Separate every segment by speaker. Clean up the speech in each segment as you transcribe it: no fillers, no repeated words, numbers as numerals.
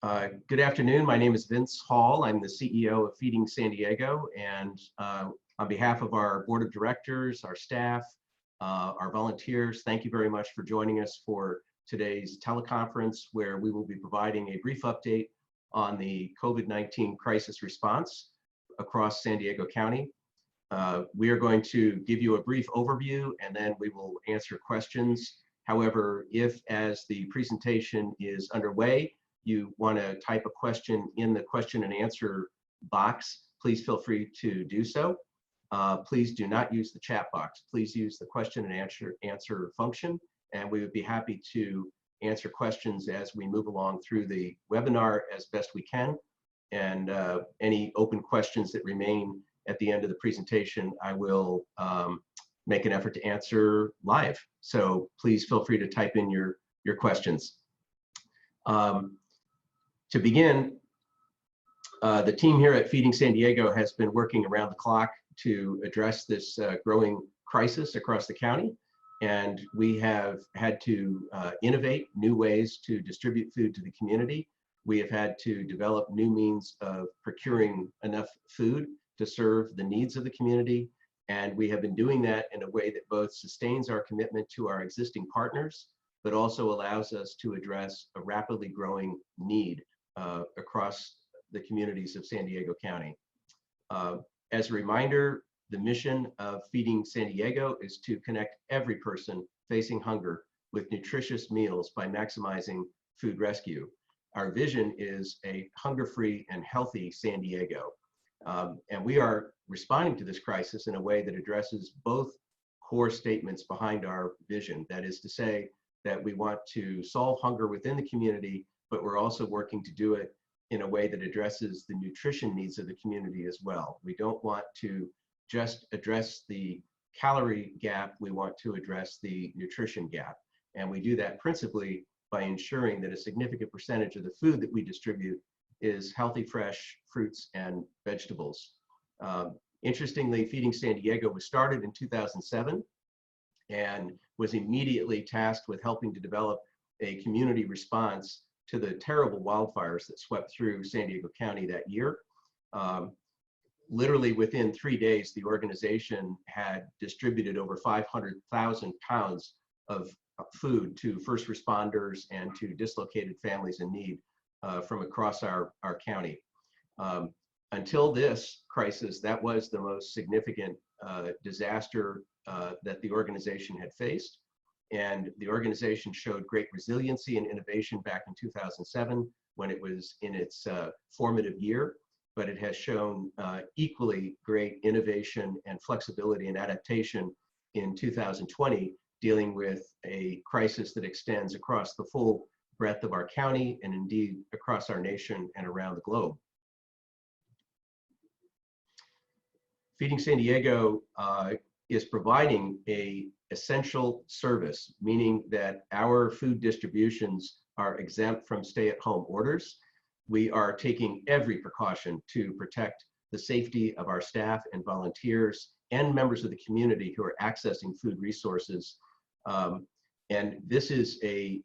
Speaker 1: Good afternoon. My name is Vince Hall. I'm the CEO of Feeding San Diego, and on behalf of our board of directors, our staff, our volunteers, thank you very much for joining us for today's teleconference, where we will be providing a brief update on the COVID-19 crisis response across San Diego County. We are going to give you a brief overview, and then we will answer questions. However, if as the presentation is underway, you want to type a question in the question and answer box, please feel free to do so. Please do not use the chat box. Please use the question and answer function, and we would be happy to answer questions as we move along through the webinar as best we can. And any open questions that remain at the end of the presentation, I will make an effort to answer live. So please feel free to type in your questions. To begin, the team here at Feeding San Diego has been working around the clock to address this growing crisis across the county. And we have had to innovate new ways to distribute food to the community. We have had to develop new means of procuring enough food to serve the needs of the community. And we have been doing that in a way that both sustains our commitment to our existing partners, but also allows us to address a rapidly growing need across the communities of San Diego County. As a reminder, the mission of Feeding San Diego is to connect every person facing hunger with nutritious meals by maximizing food rescue. Our vision is a hunger-free and healthy San Diego. And we are responding to this crisis in a way that addresses both core statements behind our vision. That is to say that we want to solve hunger within the community, but we're also working to do it in a way that addresses the nutrition needs of the community as well. We don't want to just address the calorie gap, we want to address the nutrition gap. And we do that principally by ensuring that a significant percentage of the food that we distribute is healthy, fresh fruits and vegetables. Interestingly, Feeding San Diego was started in 2007 and was immediately tasked with helping to develop a community response to the terrible wildfires that swept through San Diego County that year. Literally within 3 days, the organization had distributed over 500,000 pounds of food to first responders and to dislocated families in need from across our county. Until this crisis, that was the most significant disaster that the organization had faced. And the organization showed great resiliency and innovation back in 2007 when it was in its formative year, but it has shown equally great innovation and flexibility and adaptation in 2020, dealing with a crisis that extends across the full breadth of our county and indeed across our nation and around the globe. Feeding San Diego is providing a essential service, meaning that our food distributions are exempt from stay-at-home orders. We are taking every precaution to protect the safety of our staff and volunteers and members of the community who are accessing food resources. And this is a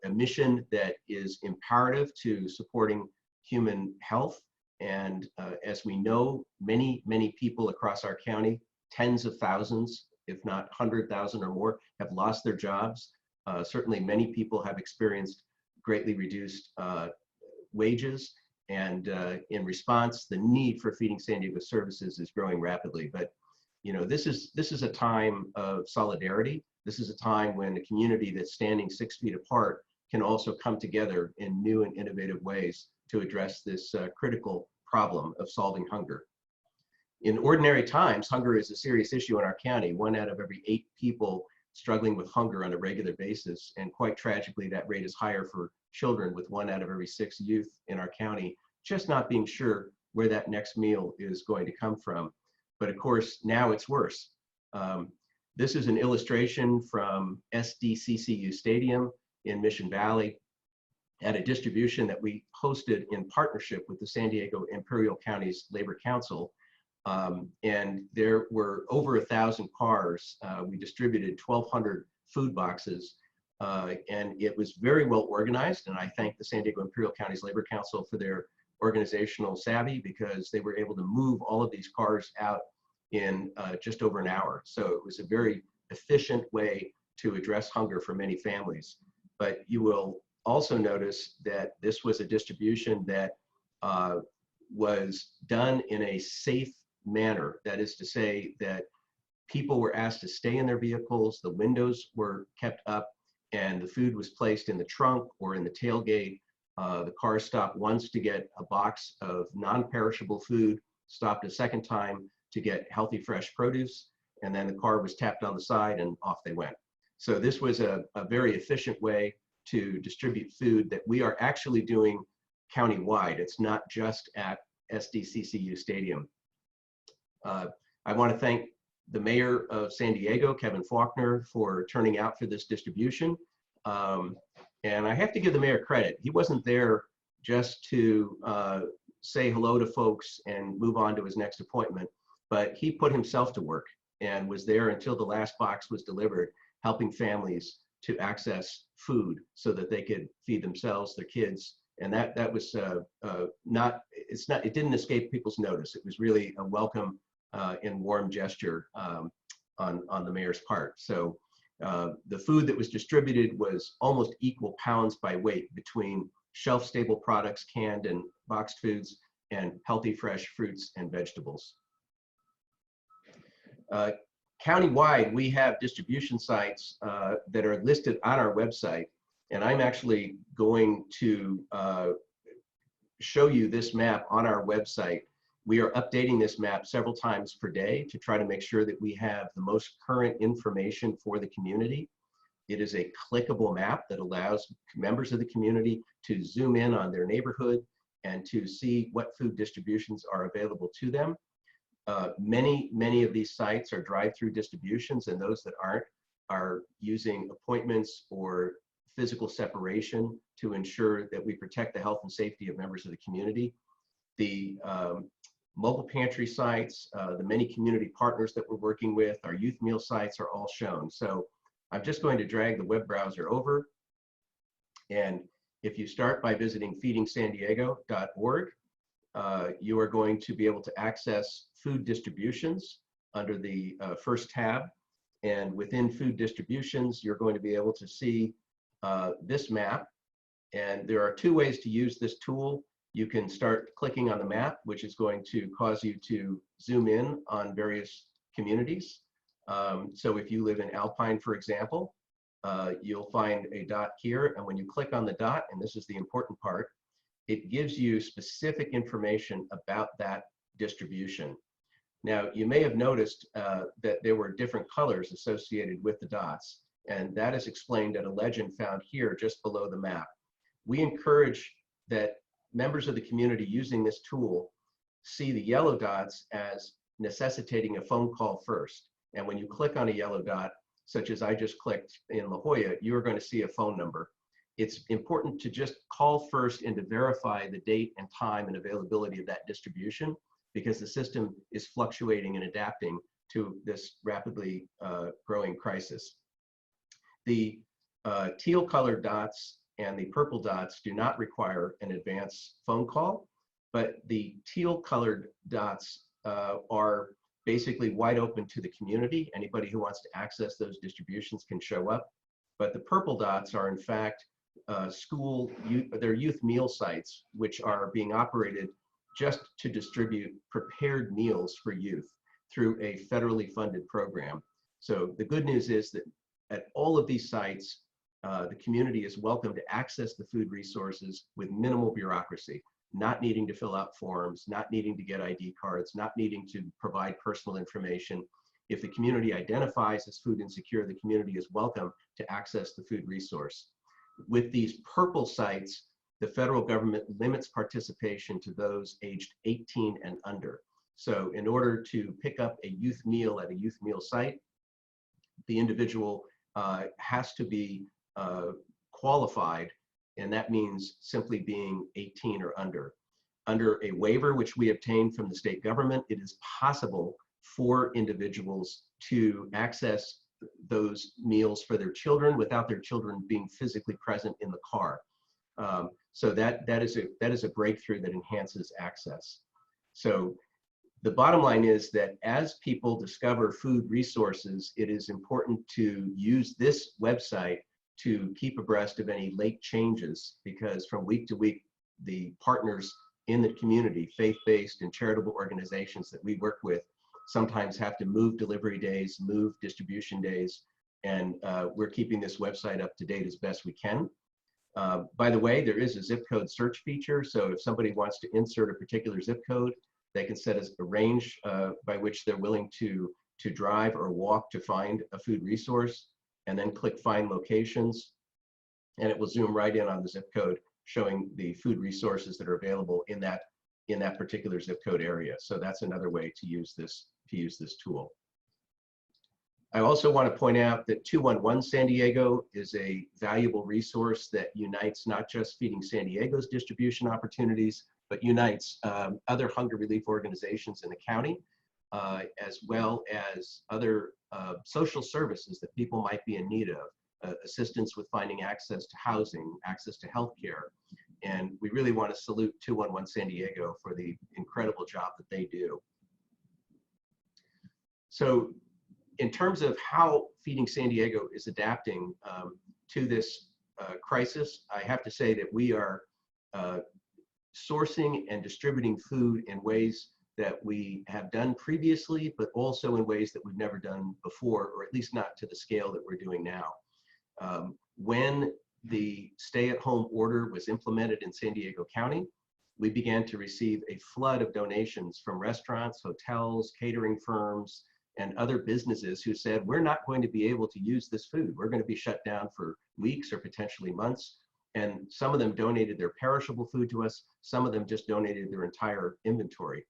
Speaker 1: mission that is imperative to supporting human health. And as we know, many people across our county, tens of thousands, if not 100,000 or more, have lost their jobs. Certainly many people have experienced greatly reduced wages. And in response, the need for Feeding San Diego services is growing rapidly. But you know, this is a time of solidarity. This is a time when a community that's standing 6 feet apart can also come together in new and innovative ways to address this critical problem of solving hunger. In ordinary times, hunger is a serious issue in our county. 1 out of every 8 people struggling with hunger on a regular basis. And quite tragically, that rate is higher for children, with 1 out of every 6 youth in our county just not being sure where that next meal is going to come from. But of course, now it's worse. This is an illustration from SDCCU Stadium in Mission Valley at a distribution that we hosted in partnership with the San Diego Imperial County's Labor Council. And there were over 1,000 cars. We distributed 1,200 food boxes and it was very well organized. And I thank the San Diego Imperial County's Labor Council for their organizational savvy, because they were able to move all of these cars out in just over an hour. So it was a very efficient way to address hunger for many families. But you will also notice that this was a distribution that was done in a safe manner. That is to say that people were asked to stay in their vehicles, the windows were kept up, and the food was placed in the trunk or in the tailgate. The car stopped once to get a box of non-perishable food, stopped a second time to get healthy, fresh produce, and then the car was tapped on the side and off they went. So this was a very efficient way to distribute food that we are actually doing countywide. It's not just at SDCCU Stadium. I want to thank the mayor of San Diego, Kevin Faulkner, for turning out for this distribution. And I have to give the mayor credit. He wasn't there just to say hello to folks and move on to his next appointment, but he put himself to work and was there until the last box was delivered, helping families to access food so that they could feed themselves, their kids. And that was it didn't escape people's notice. It was really a welcome and warm gesture on the mayor's part. So the food that was distributed was almost equal pounds by weight between shelf-stable products, canned and boxed foods, and healthy, fresh fruits and vegetables. Countywide, we have distribution sites that are listed on our website, and I'm actually going to show you this map on our website. We are updating this map several times per day to try to make sure that we have the most current information for the community. It is a clickable map that allows members of the community to zoom in on their neighborhood and to see what food distributions are available to them. Many of these sites are drive-through distributions, and those that aren't are using appointments or physical separation to ensure that we protect the health and safety of members of the community. The mobile pantry sites, the many community partners that we're working with, our youth meal sites are all shown. So I'm just going to drag the web browser over. And if you start by visiting feedingsandiego.org, you are going to be able to access food distributions under the first tab. And within food distributions, you're going to be able to see this map. And there are two ways to use this tool. You can start clicking on the map, which is going to cause you to zoom in on various communities. So if you live in Alpine, for example, you'll find a dot here. And when you click on the dot, and this is the important part, it gives you specific information about that distribution. Now, you may have noticed that there were different colors associated with the dots, and that is explained at a legend found here just below the map. We encourage that members of the community using this tool see the yellow dots as necessitating a phone call first. And when you click on a yellow dot, such as I just clicked in La Jolla, you are going to see a phone number. It's important to just call first and to verify the date and time and availability of that distribution, because the system is fluctuating and adapting to this rapidly growing crisis. The teal colored dots and the purple dots do not require an advance phone call, but the teal colored dots are basically wide open to the community. Anybody who wants to access those distributions can show up. But the purple dots are in fact they're youth meal sites, which are being operated just to distribute prepared meals for youth through a federally funded program. So the good news is that at all of these sites, the community is welcome to access the food resources with minimal bureaucracy, not needing to fill out forms, not needing to get ID cards, not needing to provide personal information. If the community identifies as food insecure, the community is welcome to access the food resource. With these purple sites, the federal government limits participation to those aged 18 and under. So in order to pick up a youth meal at a youth meal site, the individual has to be qualified, and that means simply being 18 or under. Under a waiver which we obtained from the state government, it is possible for individuals to access those meals for their children without their children being physically present in the car. So that is a breakthrough that enhances access. So the bottom line is that as people discover food resources, it is important to use this website to keep abreast of any late changes, because from week to week, the partners in the community, faith-based and charitable organizations that we work with, sometimes have to move delivery days, move distribution days, and we're keeping this website up to date as best we can. By the way, there is a zip code search feature, so if somebody wants to insert a particular zip code, they can set a range by which they're willing to drive or walk to find a food resource, and then click Find Locations, and it will zoom right in on the zip code, showing the food resources that are available in that particular zip code area. So that's another way to use this tool. I also want to point out that 211 San Diego is a valuable resource that unites not just Feeding San Diego's distribution opportunities, but unites other hunger relief organizations in the county, as well as other social services that people might be in need of, assistance with finding access to housing, access to healthcare. And we really want to salute 211 San Diego for the incredible job that they do. So in terms of how Feeding San Diego is adapting to this crisis, I have to say that we are sourcing and distributing food in ways that we have done previously, but also in ways that we've never done before, or at least not to the scale that we're doing now. When the stay-at-home order was implemented in San Diego County, we began to receive a flood of donations from restaurants, hotels, catering firms, and other businesses who said, we're not going to be able to use this food. We're going to be shut down for weeks or potentially months. And some of them donated their perishable food to us. Some of them just donated their entire inventory.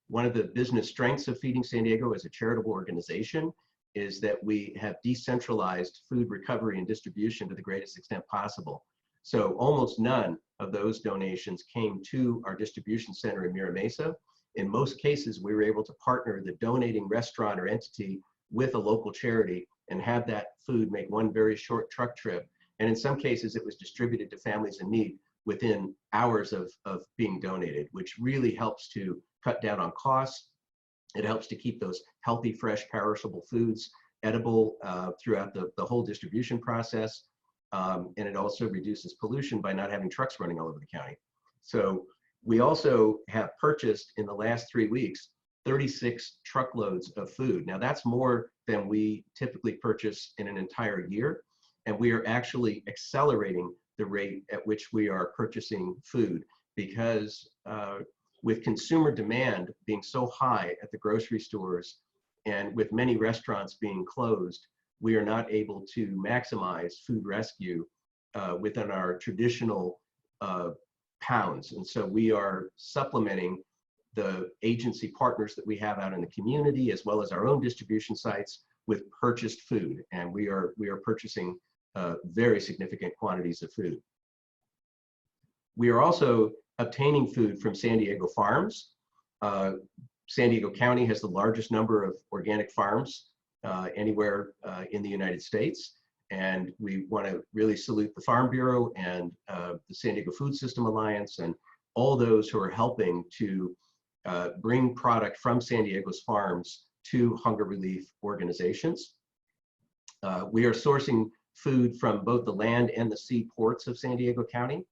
Speaker 1: One of the business strengths of Feeding San Diego as a charitable organization is that we have decentralized food recovery and distribution to the greatest extent possible. So almost none of those donations came to our distribution center in Mira Mesa. In most cases, we were able to partner the donating restaurant or entity with a local charity and have that food make one very short truck trip. And in some cases, it was distributed to families in need within hours of being donated, which really helps to cut down on costs. It helps to keep those healthy, fresh, perishable foods edible throughout the whole distribution process. And it also reduces pollution by not having trucks running all over the county. So we also have purchased in the last 3 weeks 36 truckloads of food. Now that's more than we typically purchase in an entire year. And we are actually accelerating the rate at which we are purchasing food, because with consumer demand being so high at the grocery stores and with many restaurants being closed, we are not able to maximize food rescue within our traditional pounds. And so we are supplementing the agency partners that we have out in the community, as well as our own distribution sites, with purchased food. And we are purchasing very significant quantities of food. We are also obtaining food from San Diego farms. San Diego County has the largest number of organic farms anywhere in the United States. And we want to really salute the Farm Bureau and the San Diego Food System Alliance and all those who are helping to bring product from San Diego's farms to hunger relief organizations. We are sourcing food from both the land and the sea ports of San Diego County.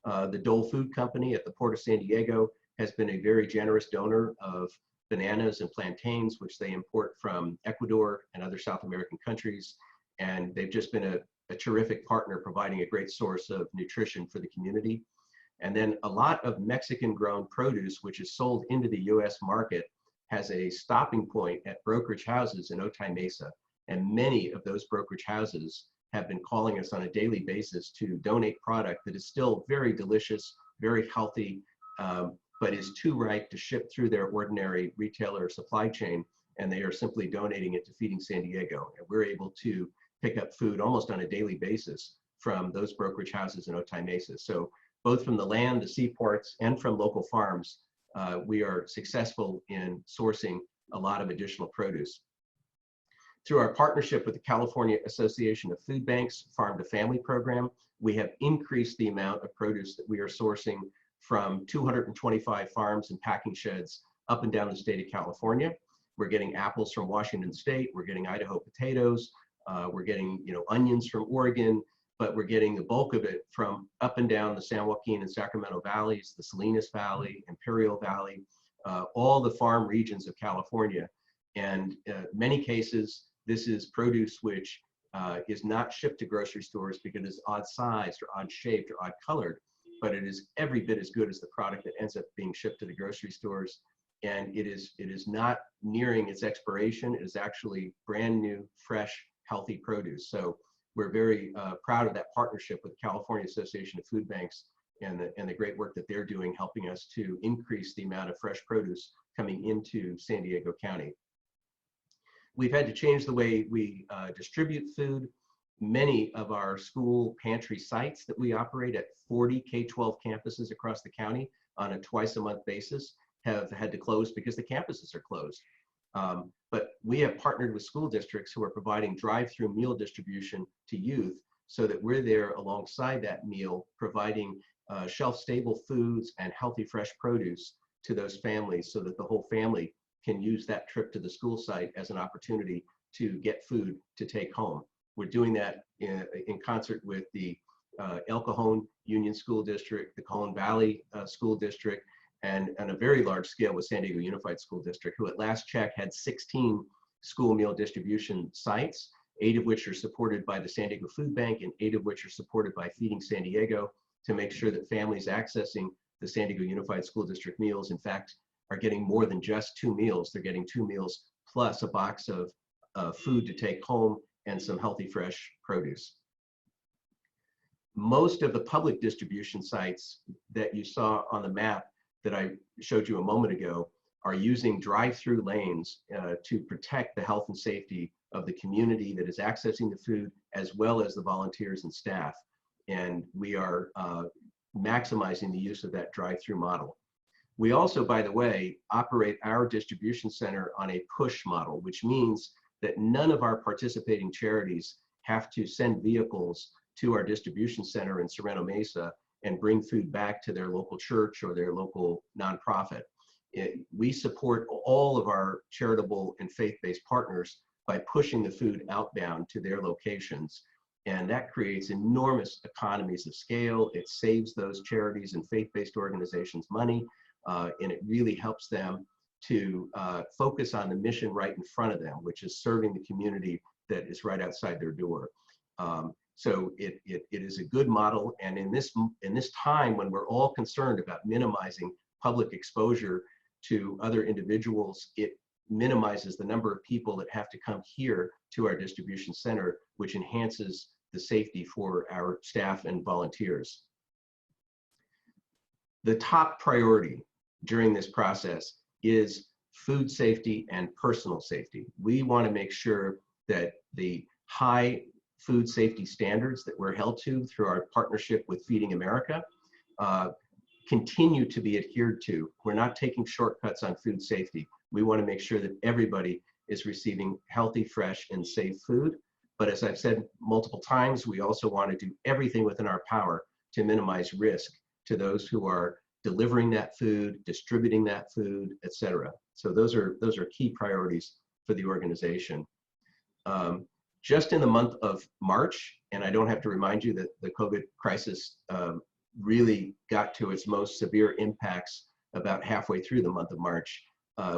Speaker 1: The Dole Food Company at the Port of San Diego has been a very generous donor of bananas and plantains, which they import from Ecuador and other South American countries. And they've just been a terrific partner, providing a great source of nutrition for the community. And then a lot of Mexican-grown produce, which is sold into the US market, has a stopping point at brokerage houses in Otay Mesa. And many of those brokerage houses have been calling us on a daily basis to donate product that is still very delicious, very healthy, but is too ripe to ship through their ordinary retailer supply chain, and they are simply donating it to Feeding San Diego. And we're able to pick up food almost on a daily basis from those brokerage houses in Otay Mesa. So both from the land, the seaports, and from local farms, we are successful in sourcing a lot of additional produce. Through our partnership with the California Association of Food Banks Farm to Family program, we have increased the amount of produce that we are sourcing from 225 farms and packing sheds up and down the state of California. We're getting apples from Washington State, we're getting Idaho potatoes, we're getting onions from Oregon, but we're getting the bulk of it from up and down the San Joaquin and Sacramento valleys, the Salinas Valley, Imperial Valley, all the farm regions of California. And many cases, this is produce which is not shipped to grocery stores because it's odd sized or odd shaped or odd colored, but it is every bit as good as the product that ends up being shipped to the grocery stores. And it is not nearing its expiration. It is actually brand new, fresh, healthy produce. So we're very proud of that partnership with the California Association of Food Banks and the great work that they're doing, helping us to increase the amount of fresh produce coming into San Diego County. We've had to change the way we distribute food. Many of our school pantry sites that we operate at 40 K-12 campuses across the county on a twice-a-month basis have had to close because the campuses are closed. But we have partnered with school districts who are providing drive-through meal distribution to youth so that we're there alongside that meal, providing shelf-stable foods and healthy fresh produce to those families so that the whole family can use that trip to the school site as an opportunity to get food to take home. We're doing that in concert with the El Cajon Union School District, the Cajon Valley School District, and on a very large scale with San Diego Unified School District, who at last check had 16 school meal distribution sites, 8 of which are supported by the San Diego Food Bank and 8 of which are supported by Feeding San Diego, to make sure that families accessing the San Diego Unified School District meals, in fact, are getting more than just 2 meals. They're getting 2 meals plus a box of food to take home and some healthy fresh produce. Most of the public distribution sites that you saw on the map that I showed you a moment ago are using drive-through lanes to protect the health and safety of the community that is accessing the food, as well as the volunteers and staff. And we are maximizing the use of that drive-through model. We also, by the way, operate our distribution center on a push model, which means that none of our participating charities have to send vehicles to our distribution center in Sereno Mesa and bring food back to their local church or their local nonprofit. We support all of our charitable and faith-based partners by pushing the food outbound to their locations. And that creates enormous economies of scale. It saves those charities and faith-based organizations money, and it really helps them to focus on the mission right in front of them, which is serving the community that is right outside their door. So it is a good model, and in this time when we're all concerned about minimizing public exposure to other individuals, it minimizes the number of people that have to come here to our distribution center, which enhances the safety for our staff and volunteers. The top priority during this process is food safety and personal safety. We want to make sure that the high food safety standards that we're held to through our partnership with Feeding America continue to be adhered to. We're not taking shortcuts on food safety. We want to make sure that everybody is receiving healthy, fresh, and safe food. But as I've said multiple times, we also want to do everything within our power to minimize risk to those who are delivering that food, distributing that food, etc. So those are key priorities for the organization. Just in the month of March, and I don't have to remind you that the COVID crisis really got to its most severe impacts about halfway through the month of March.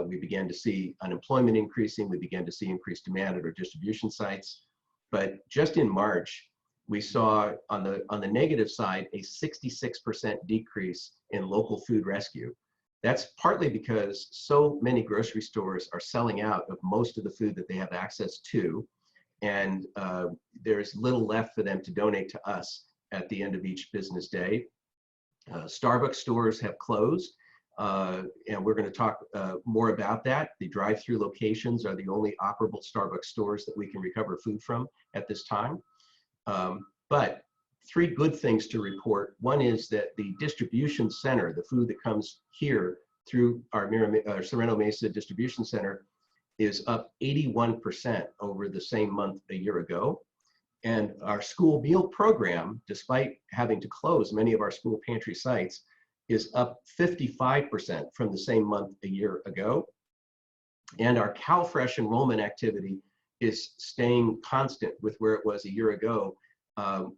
Speaker 1: We began to see unemployment increasing. We began to see increased demand at our distribution sites. But just in March, we saw on the negative side a 66% decrease in local food rescue. That's partly because so many grocery stores are selling out of most of the food that they have access to, and there's little left for them to donate to us at the end of each business day. Starbucks stores have closed, and we're going to talk more about that. The drive-through locations are the only operable Starbucks stores that we can recover food from at this time. But 3 good things to report. One is that the distribution center, the food that comes here through our Sereno Mesa distribution center, is up 81% over the same month a year ago. And our school meal program, despite having to close many of our school pantry sites, is up 55% from the same month a year ago. And our CalFresh enrollment activity is staying constant with where it was a year ago,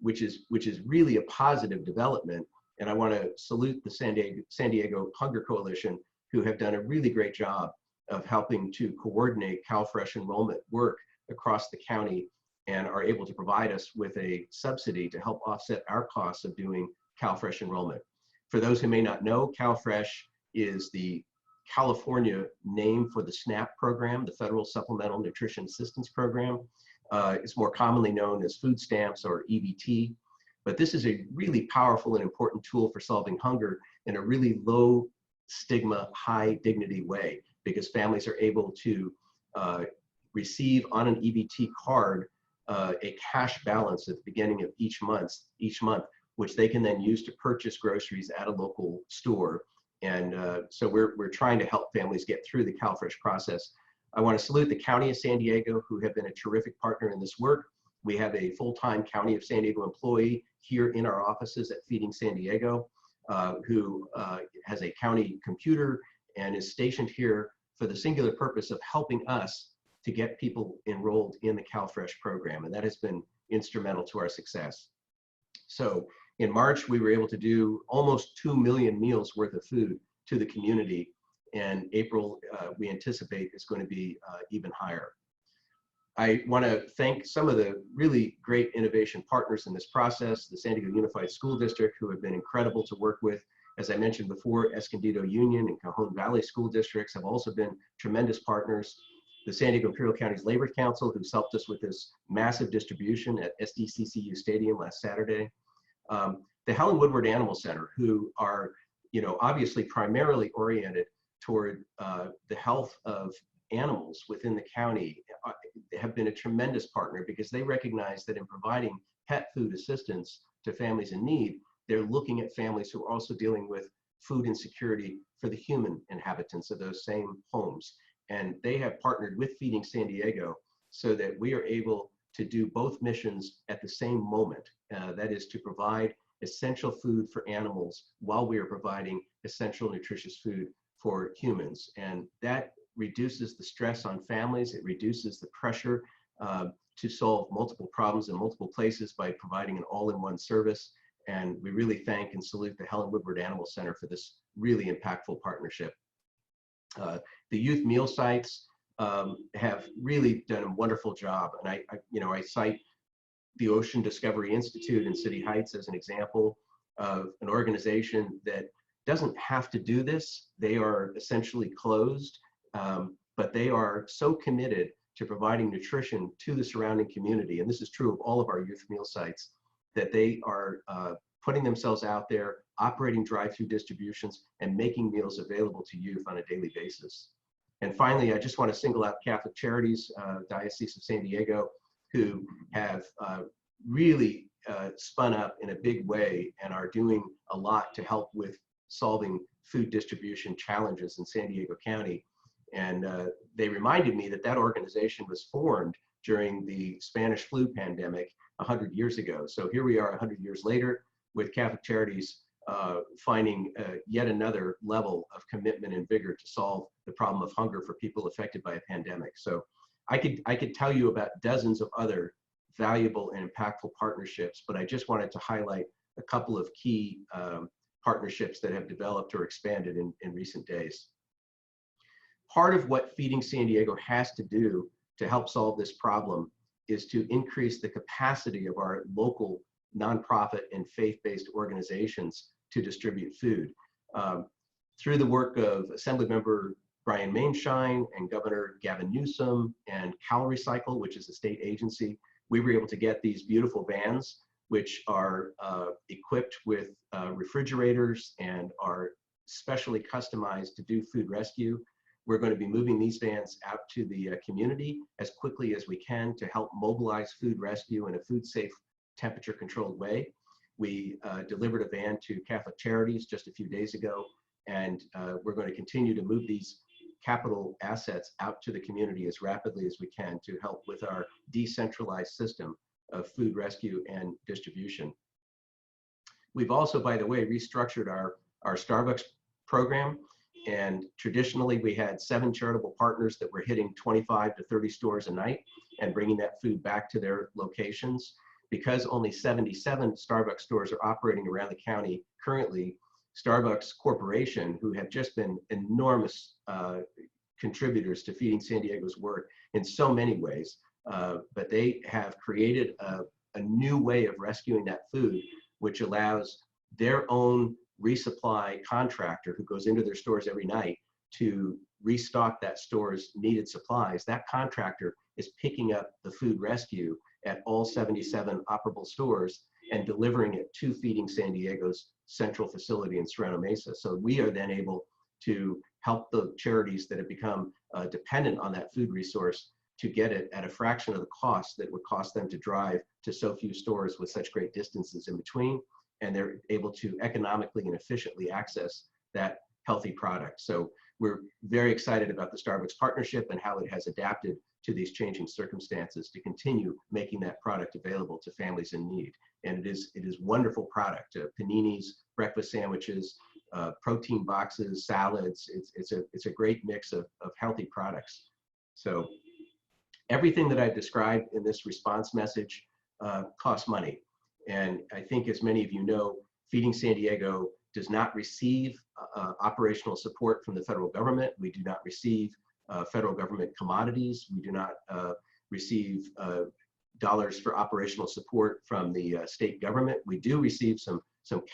Speaker 1: which is really a positive development. And I want to salute the San Diego Hunger Coalition, who have done a really great job of helping to coordinate CalFresh enrollment work across the county, and are able to provide us with a subsidy to help offset our costs of doing CalFresh enrollment. For those who may not know, CalFresh is the California name for the SNAP program, the Federal Supplemental Nutrition Assistance Program. It's more commonly known as food stamps or EBT, but this is a really powerful and important tool for solving hunger in a really low stigma, high dignity way, because families are able to receive on an EBT card a cash balance at the beginning of each month, which they can then use to purchase groceries at a local store. And so we're trying to help families get through the CalFresh process. I want to salute the County of San Diego, who have been a terrific partner in this work. We have a full-time County of San Diego employee here in our offices at Feeding San Diego, who has a county computer and is stationed here for the singular purpose of helping us to get people enrolled in the CalFresh program. And that has been instrumental to our success. So in March, we were able to do almost 2 million meals worth of food to the community. And April, we anticipate is going to be even higher. I want to thank some of the really great innovation partners in this process, the San Diego Unified School District, who have been incredible to work with. As I mentioned before, Escondido Union and Cajon Valley School Districts have also been tremendous partners. The San Diego Imperial County's Labor Council, who's helped us with this massive distribution at SDCCU Stadium last Saturday. The Helen Woodward Animal Center, who are, obviously primarily oriented toward the health of animals within the county, have been a tremendous partner, because they recognize that in providing pet food assistance to families in need, they're looking at families who are also dealing with food insecurity for the human inhabitants of those same homes. And they have partnered with Feeding San Diego so that we are able to do both missions at the same moment. That is to provide essential food for animals while we are providing essential nutritious food for humans. And that reduces the stress on families. It reduces the pressure to solve multiple problems in multiple places by providing an all-in-one service. And we really thank and salute the Helen Woodward Animal Center for this really impactful partnership. The youth meal sites have really done a wonderful job. And I cite the Ocean Discovery Institute in City Heights as an example of an organization that doesn't have to do this. They are essentially closed, but they are so committed to providing nutrition to the surrounding community. And this is true of all of our youth meal sites, that they are putting themselves out there, operating drive-through distributions, and making meals available to youth on a daily basis. And finally, I just want to single out Catholic Charities, Diocese of San Diego, who have really spun up in a big way and are doing a lot to help with solving food distribution challenges in San Diego County. And they reminded me that that organization was formed during the Spanish flu pandemic 100 years ago. So here we are 100 years later with Catholic Charities finding yet another level of commitment and vigor to solve the problem of hunger for people affected by a pandemic. So I could tell you about dozens of other valuable and impactful partnerships, but I just wanted to highlight a couple of key partnerships that have developed or expanded in recent days. Part of what Feeding San Diego has to do to help solve this problem is to increase the capacity of our local nonprofit and faith-based organizations to distribute food. Through the work of Assemblymember Brian Mainshine and Governor Gavin Newsom and CalRecycle, which is a state agency, we were able to get these beautiful vans, which are equipped with refrigerators and are specially customized to do food rescue. We're going to be moving these vans out to the community as quickly as we can to help mobilize food rescue in a food-safe, temperature-controlled way. We delivered a van to Catholic Charities just a few days ago, and we're going to continue to move these capital assets out to the community as rapidly as we can to help with our decentralized system of food rescue and distribution. We've also, by the way, restructured our Starbucks program. And traditionally, we had 7 charitable partners that were hitting 25 to 30 stores a night and bringing that food back to their locations. Because only 77 Starbucks stores are operating around the county currently, Starbucks Corporation, who have just been enormous contributors to Feeding San Diego's work in so many ways, but they have created a new way of rescuing that food, which allows their own resupply contractor who goes into their stores every night to restock that store's needed supplies. That contractor is picking up the food rescue at all 77 operable stores and delivering it to Feeding San Diego's central facility in Serrano Mesa. So we are then able to help the charities that have become dependent on that food resource to get it at a fraction of the cost that would cost them to drive to so few stores with such great distances in between. And they're able to economically and efficiently access that healthy product. So we're very excited about the Starbucks partnership and how it has adapted to these changing circumstances to continue making that product available to families in need. And it is wonderful product, paninis, breakfast sandwiches, protein boxes, salads. It's a great mix of healthy products. So everything that I've described in this response message costs money. And I think, as many of you know, Feeding San Diego does not receive operational support from the federal government. We do not receive federal government commodities. We do not receive dollars for operational support from the state government. We do receive some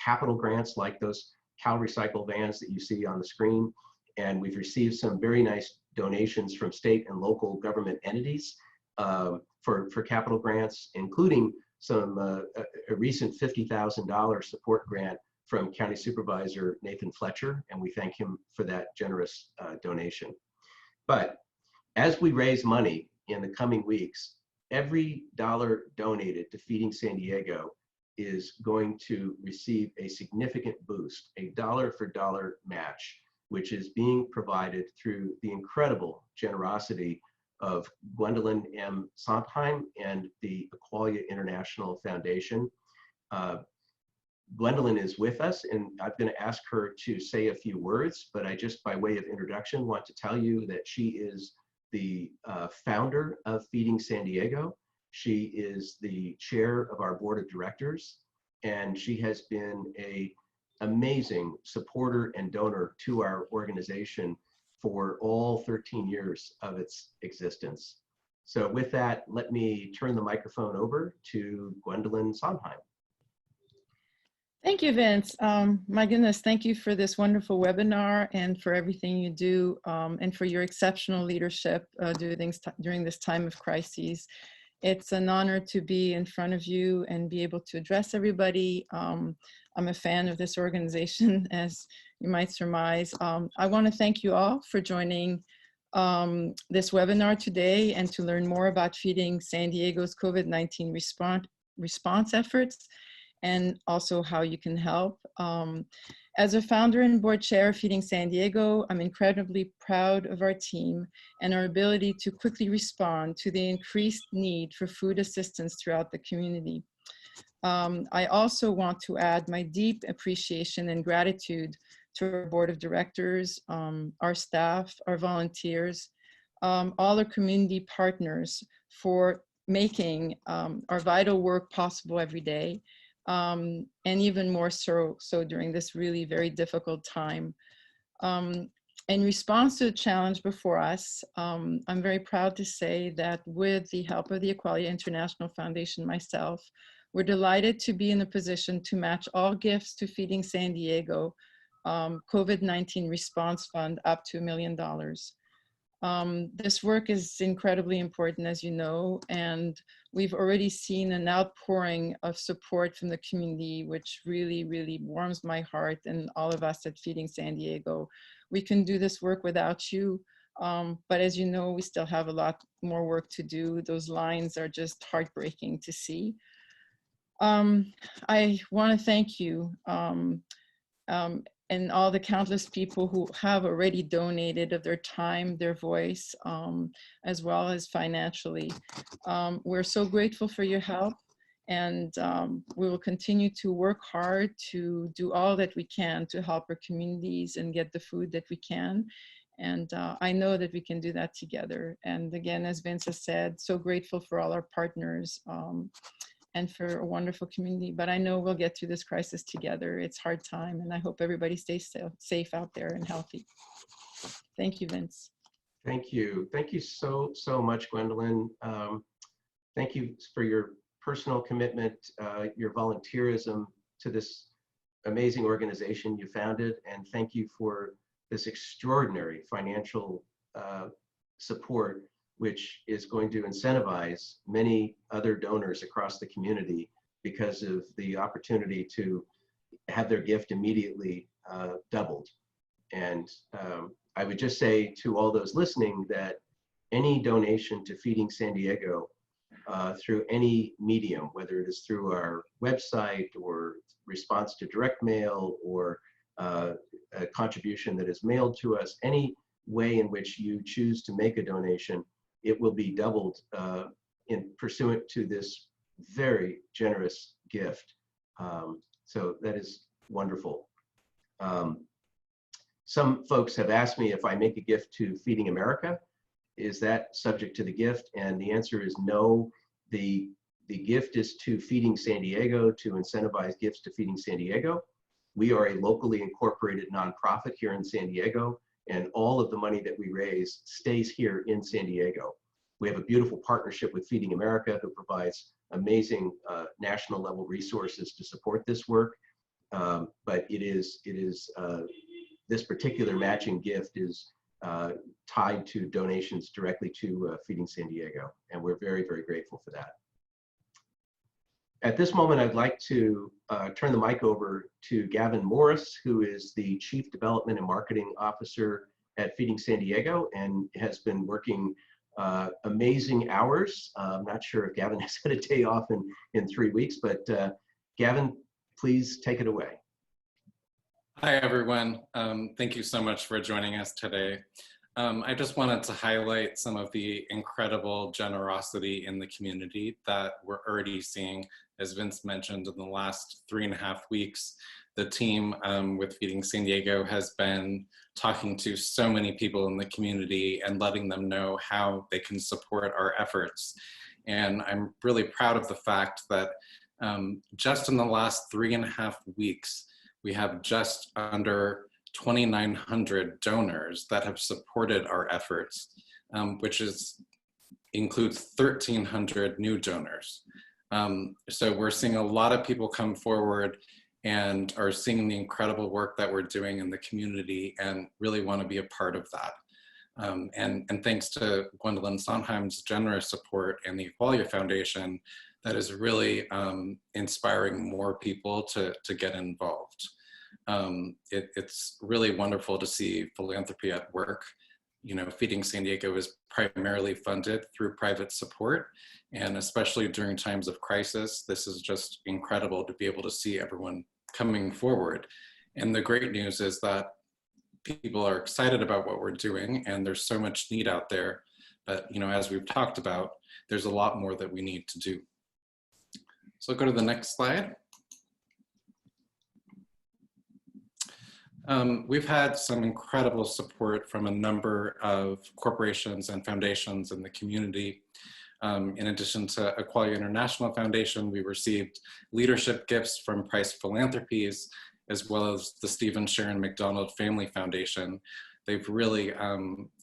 Speaker 1: capital grants like those Cal Recycle vans that you see on the screen. And we've received some very nice donations from state and local government entities for capital grants, including a recent $50,000 support grant from County Supervisor Nathan Fletcher, and we thank him for that generous donation. But as we raise money in the coming weeks, every dollar donated to Feeding San Diego is going to receive a significant boost, a dollar-for-dollar match, which is being provided through the incredible generosity of Gwendolyn M. Sondheim and the Equalia International Foundation. Gwendolyn is with us, and I'm going to ask her to say a few words, but I just, by way of introduction, want to tell you that she is the founder of Feeding San Diego. She is the chair of our board of directors, and she has been an amazing supporter and donor to our organization for all 13 years of its existence. So with that, let me turn the microphone over to Gwendolyn Sondheim.
Speaker 2: Thank you, Vince. My goodness, thank you for this wonderful webinar and for everything you do and for your exceptional leadership during this time of crises. It's an honor to be in front of you and be able to address everybody. I'm a fan of this organization, as you might surmise. I want to thank you all for joining this webinar today and to learn more about Feeding San Diego's COVID-19 response efforts and also how you can help. As a founder and board chair of Feeding San Diego, I'm incredibly proud of our team and our ability to quickly respond to the increased need for food assistance throughout the community. I also want to add my deep appreciation and gratitude to our board of directors, our staff, our volunteers, all our community partners for making our vital work possible every day. And even more so during this really very difficult time. In response to the challenge before us, I'm very proud to say that with the help of the Equalia International Foundation, myself, we're delighted to be in a position to match all gifts to Feeding San Diego COVID-19 Response Fund up to $1 million. This work is incredibly important, as you know, and we've already seen an outpouring of support from the community, which really, really warms my heart and all of us at Feeding San Diego. We can do this work without you, but as you know, we still have a lot more work to do. Those lines are just heartbreaking to see. I want to thank you, and all the countless people who have already donated of their time, their voice, as well as financially. We're so grateful for your help, and we will continue to work hard to do all that we can to help our communities and get the food that we can. And I know that we can do that together. And again, as Vince has said, so grateful for all our partners and for a wonderful community. But I know we'll get through this crisis together. It's hard time, and I hope everybody stays safe out there and healthy. Thank you, Vince.
Speaker 1: Thank you. Thank you so much, Gwendolyn. Thank you for your personal commitment, your volunteerism to this amazing organization you founded, and thank you for this extraordinary financial support, which is going to incentivize many other donors across the community because of the opportunity to have their gift immediately doubled. And I would just say to all those listening that any donation to Feeding San Diego through any medium, whether it is through our website or response to direct mail or a contribution that is mailed to us, any way in which you choose to make a donation, it will be doubled in pursuant to this very generous gift. So that is wonderful. Some folks have asked me if I make a gift to Feeding America, is that subject to the gift? And the answer is no. The gift is to Feeding San Diego to incentivize gifts to Feeding San Diego. We are a locally incorporated nonprofit here in San Diego, and all of the money that we raise stays here in San Diego. We have a beautiful partnership with Feeding America, who provides amazing national level resources to support this work. But this particular matching gift is tied to donations directly to Feeding San Diego, and we're very, very grateful for that. At this moment, I'd like to turn the mic over to Gavin Morris, who is the Chief Development and Marketing Officer at Feeding San Diego and has been working amazing hours. I'm not sure if Gavin has had a day off in 3 weeks, but Gavin, please take it away.
Speaker 3: Hi, everyone. Thank you so much for joining us today. I just wanted to highlight some of the incredible generosity in the community that we're already seeing. As Vince mentioned, in the last 3.5 weeks, the team with Feeding San Diego has been talking to so many people in the community and letting them know how they can support our efforts. And I'm really proud of the fact that just in the last 3.5 weeks, we have just under 2,900 donors that have supported our efforts, which includes 1,300 new donors. So we're seeing a lot of people come forward and are seeing the incredible work that we're doing in the community and really want to be a part of that. And thanks to Gwendolyn Sondheim's generous support and the Equalia Foundation, that is really inspiring more people to get involved. It's really wonderful to see philanthropy at work. You know, Feeding San Diego is primarily funded through private support, and especially during times of crisis, this is just incredible to be able to see everyone coming forward. And the great news is that people are excited about what we're doing, and there's so much need out there. But, you know, as we've talked about, there's a lot more that we need to do. So go to the next slide. We've had some incredible support from a number of corporations and foundations in the community. In addition to Equalia International Foundation, we received leadership gifts from Price Philanthropies, as well as the Stephen Sharon McDonald Family Foundation. They've really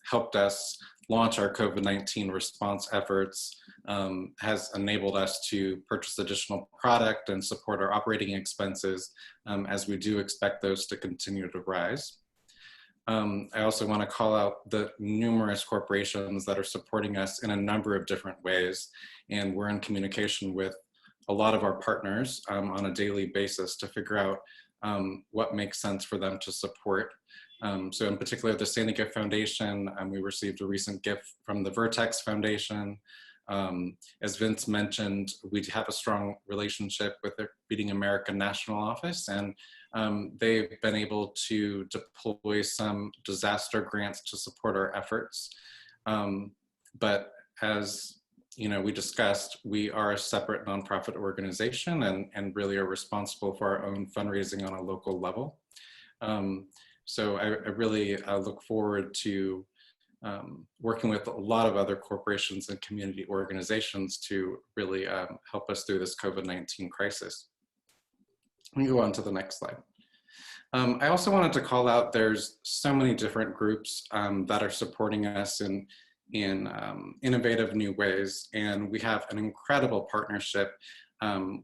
Speaker 3: helped us launch our COVID-19 response efforts, has enabled us to purchase additional product and support our operating expenses, as we do expect those to continue to rise. I also want to call out the numerous corporations that are supporting us in a number of different ways, and we're in communication with a lot of our partners on a daily basis to figure out what makes sense for them to support. So in particular, the San Diego Foundation, we received a recent gift from the Vertex Foundation. As Vince mentioned, we have a strong relationship with the Feeding America National Office, and They've been able to deploy some disaster grants to support our efforts. But as we discussed, we are a separate nonprofit organization and really are responsible for our own fundraising on a local level. So I really look forward to working with a lot of other corporations and community organizations to really help us through this COVID-19 crisis. Let me go on to the next slide. I also wanted to call out, there's so many different groups that are supporting us in innovative new ways. And we have an incredible partnership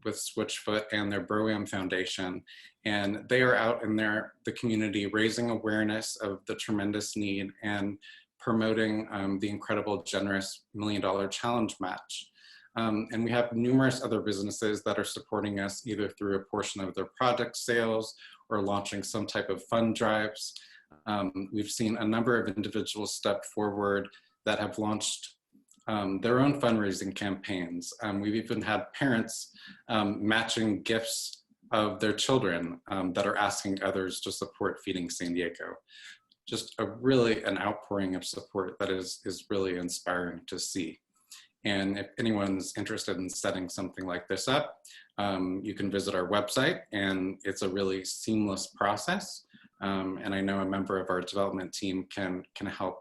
Speaker 3: with Switchfoot and their Broam Foundation. And they are out in the community raising awareness of the tremendous need and promoting the incredible generous $1 Million Challenge match. And we have numerous other businesses that are supporting us either through a portion of their product sales or launching some type of fund drives. We've seen a number of individuals step forward that have launched their own fundraising campaigns. We've even had parents matching gifts of their children that are asking others to support Feeding San Diego. Just an outpouring of support that is really inspiring to see. And if anyone's interested in setting something like this up, you can visit our website, and it's a really seamless process. And I know a member of our development team can help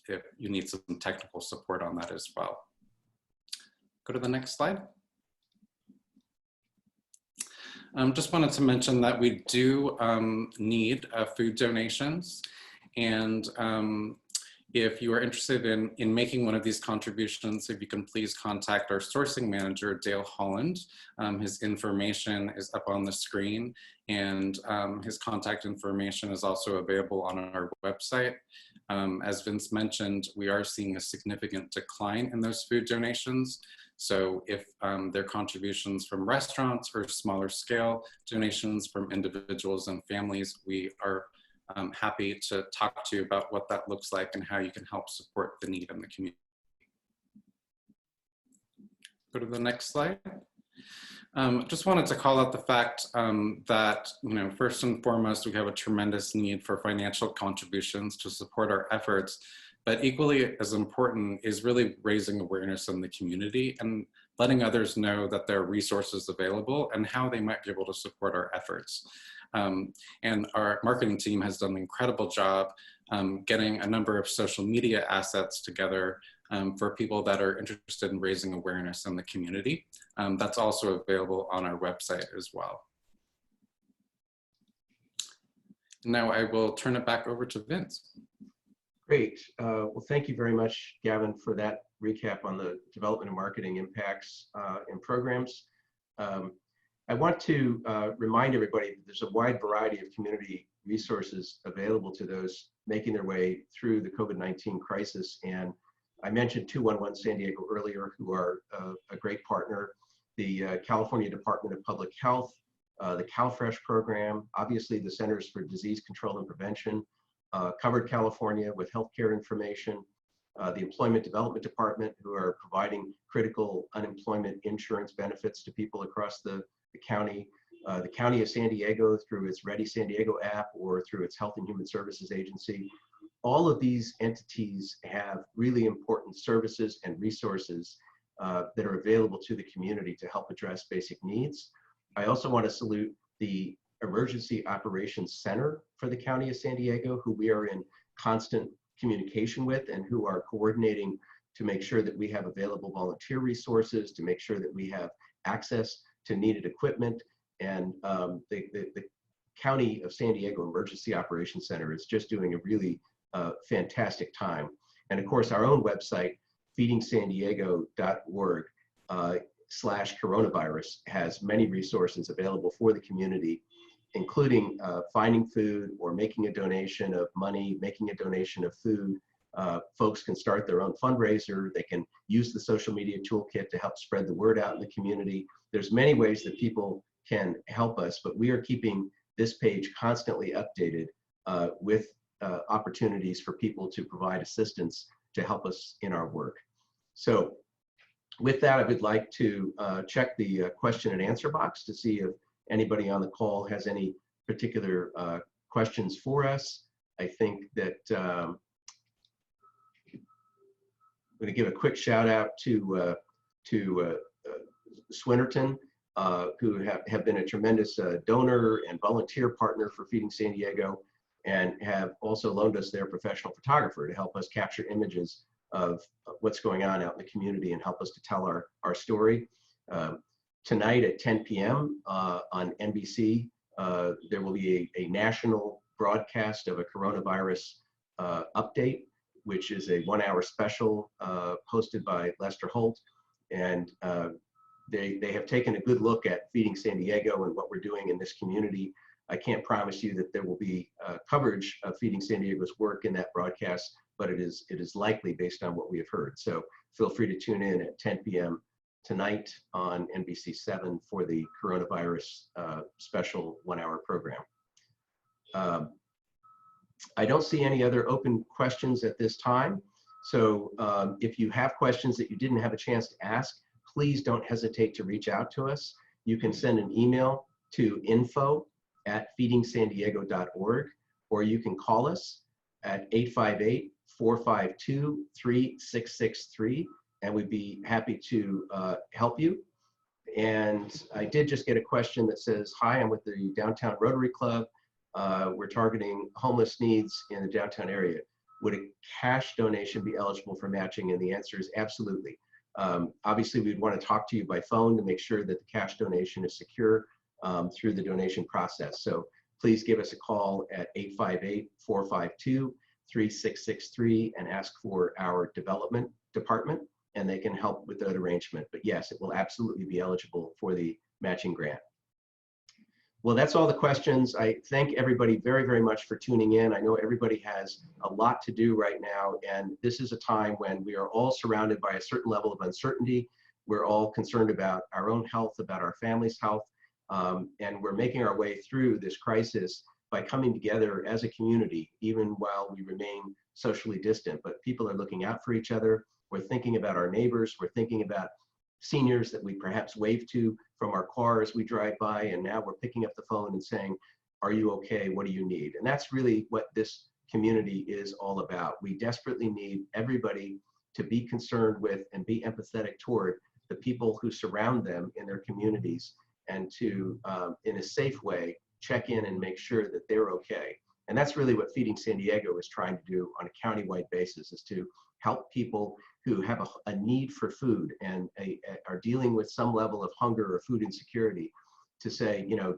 Speaker 3: if you need some technical support on that as well. Go to the next slide. Just wanted to mention that we do need food donations, and if you are interested in making one of these contributions, if you can please contact our sourcing manager, Dale Holland. His information is up on the screen, and his contact information is also available on our website. As Vince mentioned, we are seeing a significant decline in those food donations. So if they're contributions from restaurants or smaller scale donations from individuals and families, we are happy to talk to you about what that looks like and how you can help support the need in the community. Go to the next slide. Just wanted to call out the fact that, first and foremost, we have a tremendous need for financial contributions to support our efforts, but equally as important is really raising awareness in the community and letting others know that there are resources available and how they might be able to support our efforts. And our marketing team has done an incredible job getting a number of social media assets together for people that are interested in raising awareness in the community. That's also available on our website as well. Now I will turn it back over to Vince.
Speaker 1: Great. Well, thank you very much, Gavin, for that recap on the development and marketing impacts and programs. I want to remind everybody that there's a wide variety of community resources available to those making their way through the COVID-19 crisis. And I mentioned 211 San Diego earlier, who are a great partner, the California Department of Public Health, the CalFresh program, obviously the Centers for Disease Control and Prevention, Covered California with healthcare information, the Employment Development Department, who are providing critical unemployment insurance benefits to people across the county, the County of San Diego through its Ready San Diego app or through its Health and Human Services Agency. All of these entities have really important services and resources that are available to the community to help address basic needs. I also want to salute the Emergency Operations Center for the County of San Diego, who we are in constant communication with and who are coordinating to make sure that we have available volunteer resources, to make sure that we have access to needed equipment. And the County of San Diego Emergency Operations Center is just doing a really fantastic time. And of course, our own website, feedingsandiego.org /coronavirus has many resources available for the community, including finding food or making a donation of money, making a donation of food. Folks can start their own fundraiser. They can use the social media toolkit to help spread the word out in the community. There's many ways that people can help us, but we are keeping this page constantly updated with opportunities for people to provide assistance to help us in our work. So with that, I would like to check the question and answer box to see if anybody on the call has any particular questions for us. I think that I'm going to give a quick shout out to Swinnerton, who have been a tremendous donor and volunteer partner for Feeding San Diego, and have also loaned us their professional photographer to help us capture images of what's going on out in the community and help us to tell our story. Tonight at 10 p.m. On NBC, there will be a national broadcast of a coronavirus update, which is a 1-hour special hosted by Lester Holt. And they have taken a good look at Feeding San Diego and what we're doing in this community. I can't promise you that there will be coverage of Feeding San Diego's work in that broadcast, but it is likely based on what we have heard. So feel free to tune in at 10 p.m. tonight on NBC7 for the coronavirus special 1-hour program. I don't see any other open questions at this time. So if you have questions that you didn't have a chance to ask, please don't hesitate to reach out to us. You can send an email to info@feedingsandiego.org, or you can call us at 858-452-3663, and we'd be happy to help you. And I did just get a question that says, hi, I'm with the Downtown Rotary Club. We're targeting homeless needs in the downtown area. Would a cash donation be eligible for matching? And the answer is absolutely. Obviously, we'd want to talk to you by phone to make sure that the cash donation is secure through the donation process. So please give us a call at 858-452-3663 and ask for our development department, and they can help with that arrangement. But yes, it will absolutely be eligible for the matching grant. Well, that's all the questions. I thank everybody very, very much for tuning in. I know everybody has a lot to do right now, and this is a time when we are all surrounded by a certain level of uncertainty. We're all concerned about our own health, about our family's health, and we're making our way through this crisis by coming together as a community, even while we remain socially distant. But people are looking out for each other. We're thinking about our neighbors. We're thinking about seniors that we perhaps wave to from our car as we drive by, and now we're picking up the phone and saying, are you okay? What do you need? And that's really what this community is all about. We desperately need everybody to be concerned with and be empathetic toward the people who surround them in their communities, and to, in a safe way, check in and make sure that they're okay. And that's really what Feeding San Diego is trying to do on a countywide basis, is to help people who have a need for food and are dealing with some level of hunger or food insecurity, to say, you know,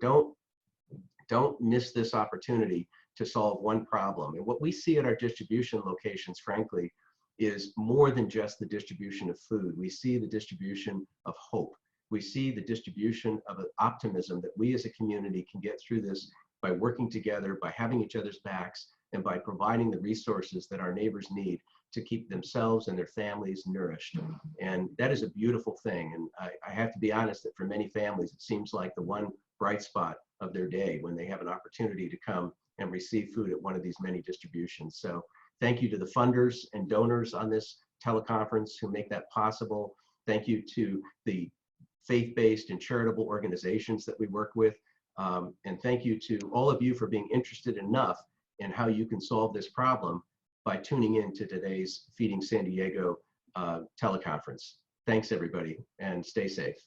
Speaker 1: don't miss this opportunity to solve one problem. And what we see at our distribution locations, frankly, is more than just the distribution of food. We see the distribution of hope. We see the distribution of optimism that we as a community can get through this by working together, by having each other's backs, and by providing the resources that our neighbors need to keep themselves and their families nourished. And that is a beautiful thing. And I have to be honest that for many families, it seems like the one bright spot of their day when they have an opportunity to come and receive food at one of these many distributions. So thank you to the funders and donors on this teleconference who make that possible. Thank you to the faith-based and charitable organizations that we work with. And thank you to all of you for being interested enough in how you can solve this problem by tuning in to today's Feeding San Diego teleconference. Thanks, everybody, and stay safe.